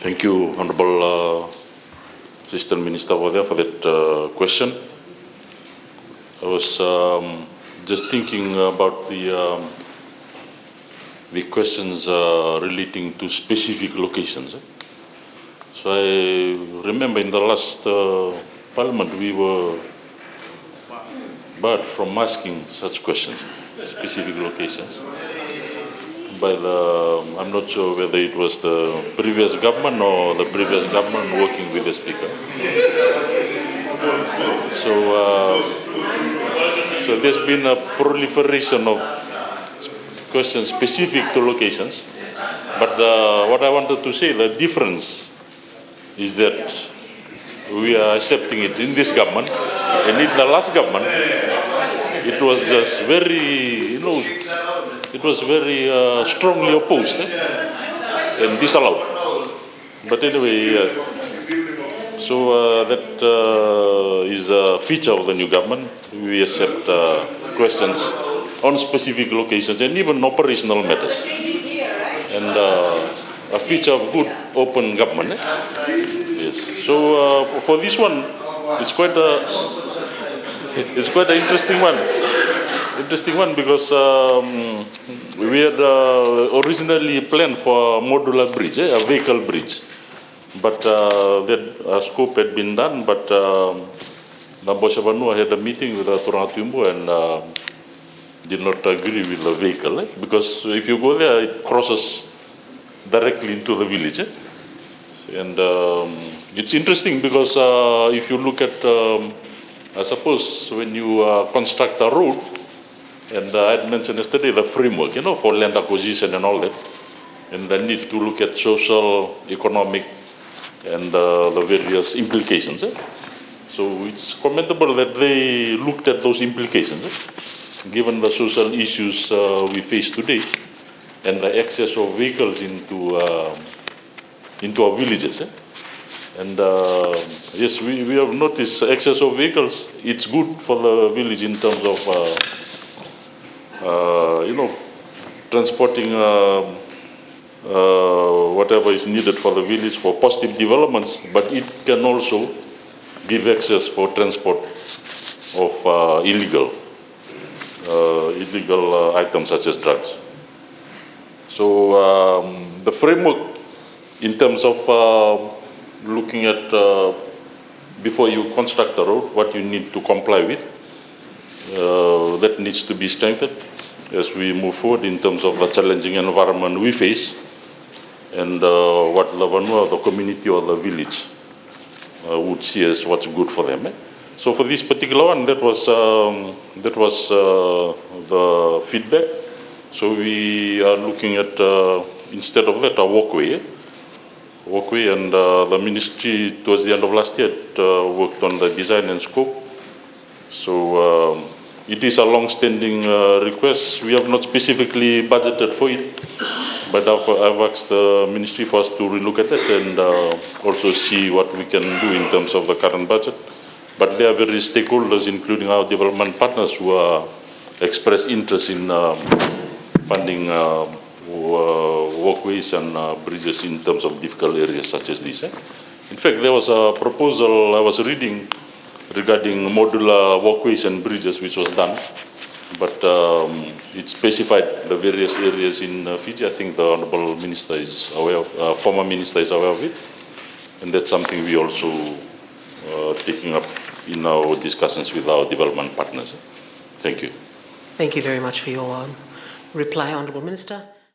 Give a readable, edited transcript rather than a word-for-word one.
Thank you, Honourable Assistant Minister over there for that question. I was just thinking about the questions relating to specific locations. So I remember in the last Parliament we were barred from asking such questions, specific locations. By I'm not sure whether it was the previous government or the previous government working with the Speaker. So there's been a proliferation of questions specific to locations. But what I wanted to say, the difference is that we are accepting it in this government, and in the last government, it was just very, it was very strongly opposed and disallowed. But anyway, so that is a feature of the new government. We accept questions on specific locations and even operational matters. And a feature of good open government. Yes. So for this one, it's quite an interesting one. Interesting one because we had originally planned for a modular bridge, a vehicle bridge, but that scope had been done. But Nambosa Vanua had a meeting with Turanga and did not agree with the vehicle because if you go there, it crosses directly into the village. And it's interesting because if you look at, I suppose, when you construct a road, and I had mentioned yesterday the framework, for land acquisition and all that, and the need to look at social, economic, and the various implications. So it's commendable that they looked at those implications, given the social issues we face today, and the access of vehicles into our villages. And yes, we have noticed access of vehicles. It's good for the village in terms of transporting whatever is needed for the village for positive developments, but it can also give access for transport of illegal items such as drugs. So the framework in terms of looking at before you construct a road, what you need to comply with, that needs to be strengthened as we move forward in terms of the challenging environment we face and what the Vanua, the community or the village would see as what's good for them. So for this particular one, that was the feedback. So we are looking at, instead of that, a walkway, and the ministry towards the end of last year worked on the design and scope. So it is a long-standing request. We have not specifically budgeted for it, but I've asked the ministry for us to relook at it and also see what we can do in terms of the current budget. But there are various stakeholders, including our development partners, who express interest in funding walkways and bridges in terms of difficult areas such as this. In fact, there was a proposal I was reading regarding modular walkways and bridges, which was done, but it specified the various areas in Fiji. I think the Honourable Minister is aware of, former Minister is aware of it, and that's something we also taking up in our discussions with our development partners. Thank you. Thank you very much for your reply, Honourable Minister.